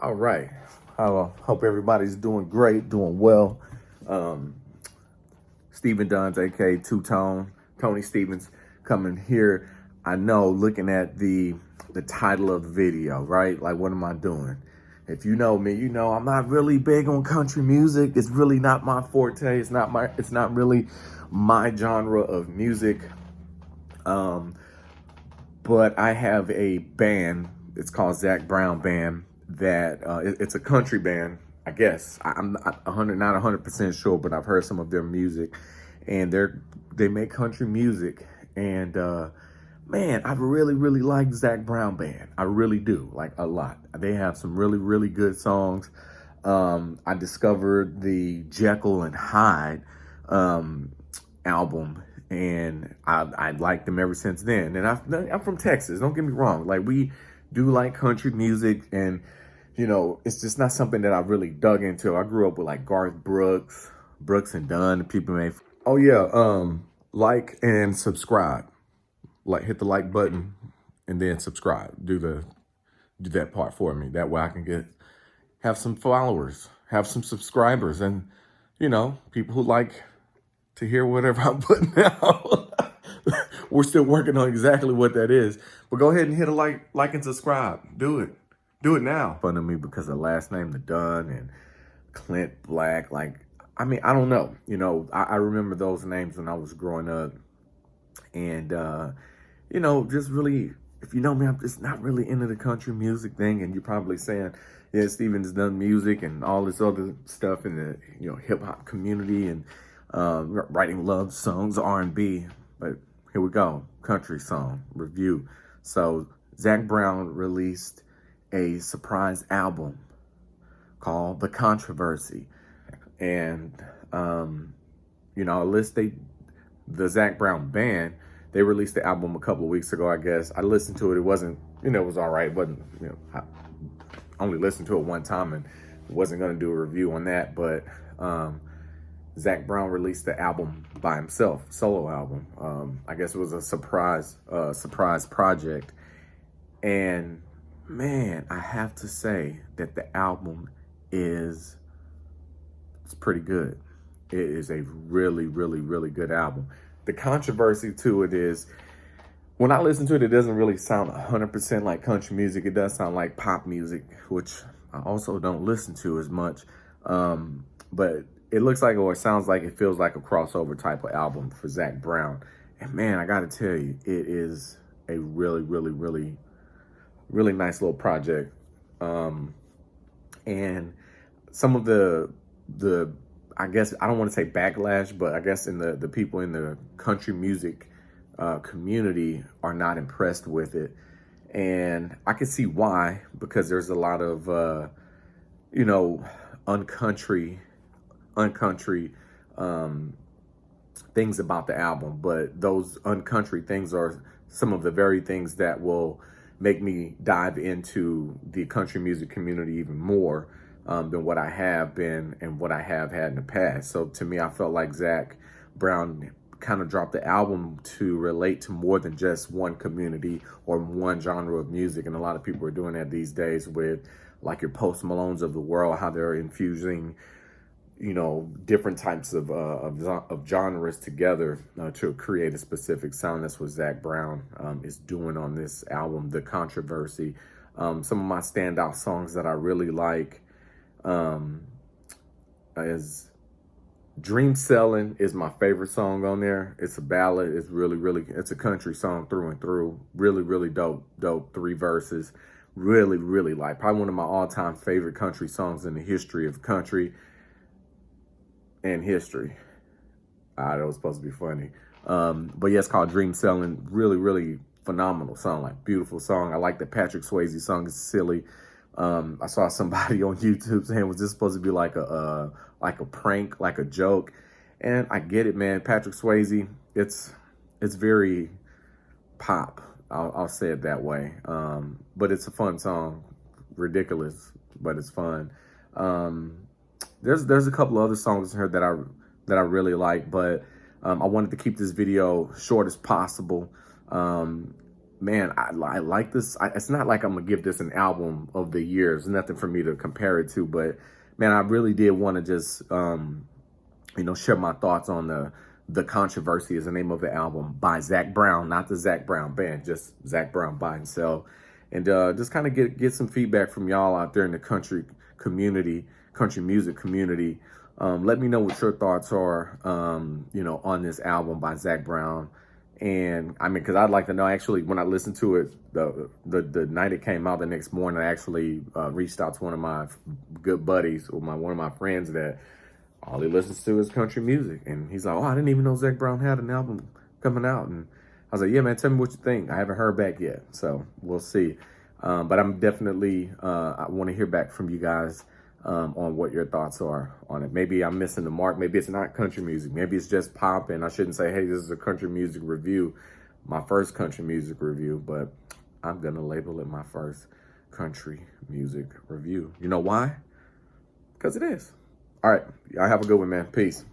All right. I hope everybody's doing great, doing well. Um, Stephen Dunn's, aka Two Tone, Tony Stevens, coming here. I know, looking at the title of the video, right? Like, what am I doing? If you know me, you know I'm not really big on country music. It's really not my forte. It's not really my genre of music. But I have a band. It's called Zac Brown Band. It's a country band, I guess. I'm not 100% sure, but I've heard some of their music, and they make country music. And man, I really like Zac Brown Band. I really do, like, a lot. They have some really good songs. I discovered the Jekyll and Hyde album, and I liked them ever since then. And I'm from Texas. Don't get me wrong. Like, we do like country music, and you know, it's just not something that I really dug into. I grew up with like Garth Brooks and Dunn. People may. Oh yeah. Like and subscribe. Like, hit the like button and then subscribe. Do that part for me. That way I can have some followers, have some subscribers, and you know, people who like to hear whatever I'm putting out. We're still working on exactly what that is. But go ahead and hit a like and subscribe. Do it. Do it now. Fun of me because of the last name, the Dunn and Clint Black. Like, I mean, I don't know. You know, I remember those names when I was growing up. And, you know, just really, if you know me, I'm just not really into the country music thing. And you're probably saying, yeah, Steven's done music and all this other stuff in the, you know, hip hop community and writing love songs, R&B. But here we go. Country song review. So Zac Brown released a surprise album called The Controversy. And, you know, the Zac Brown Band, they released the album a couple of weeks ago, I guess. I listened to it. It wasn't, you know, it was all right. It wasn't, you know, I only listened to it one time and wasn't going to do a review on that. But Zac Brown released the album by himself, solo album. I guess it was a surprise project. And man, I have to say that the album it's pretty good. It is a really good album. The controversy to it is, when I listen to it, it doesn't really sound 100% like country music. It does sound like pop music, which I also don't listen to as much. But it looks like, or it sounds like, it feels like a crossover type of album for Zac Brown. And man, I gotta tell you, it is a really nice little project. And some of the I guess, I don't want to say backlash, but I guess in the people in the country music community are not impressed with it. And I can see why, because there's a lot of you know, uncountry things about the album, but those uncountry things are some of the very things that will make me dive into the country music community even more than what I have been and what I have had in the past. So to me, I felt like Zac Brown kind of dropped the album to relate to more than just one community or one genre of music. And a lot of people are doing that these days with, like, your Post Malones of the world, how they're infusing, you know, different types of genres together to create a specific sound. That's what Zac Brown is doing on this album, The Controversy. Some of my standout songs that I really like is Dream Selling is my favorite song on there. It's a ballad. It's it's a country song through and through. Really dope 3 verses. Really like, probably one of my all-time favorite country songs in the history of country and history. That was supposed to be funny. But yeah, it's called Dream Selling. Really phenomenal song, like, beautiful song. I like the Patrick Swayze song. It's silly. I saw somebody on YouTube saying, was this supposed to be like a prank, like a joke? And I get it, man. Patrick Swayze, it's very pop. I'll say it that way. But it's a fun song. Ridiculous, but it's fun. There's a couple of other songs in here that I really like, but I wanted to keep this video short as possible. man, I like this. It's not like I'm gonna give this an album of the year. There's nothing for me to compare it to, but man, I really did want to just share my thoughts on the Controversy is the name of the album by Zac Brown, not the Zac Brown band, just Zac Brown by himself, and just kind of get some feedback from y'all out there in the country music community. Let me know what your thoughts are, on this album by Zac Brown. And I mean, because I'd like to know, actually, when I listened to it, the night it came out, the next morning, I actually reached out to one of my good buddies, or one of my friends that all he listens to is country music. And he's like, oh, I didn't even know Zac Brown had an album coming out. And I was like, yeah, man, tell me what you think. I haven't heard back yet, so we'll see. But I'm definitely, I want to hear back from you guys on what your thoughts are on it. Maybe I'm missing the mark. Maybe it's not country music. Maybe it's just pop, and I shouldn't say, hey, this is a country music review, my first country music review, but I'm going to label it my first country music review. You know why? Because it is. All right. Y'all have a good one, man. Peace.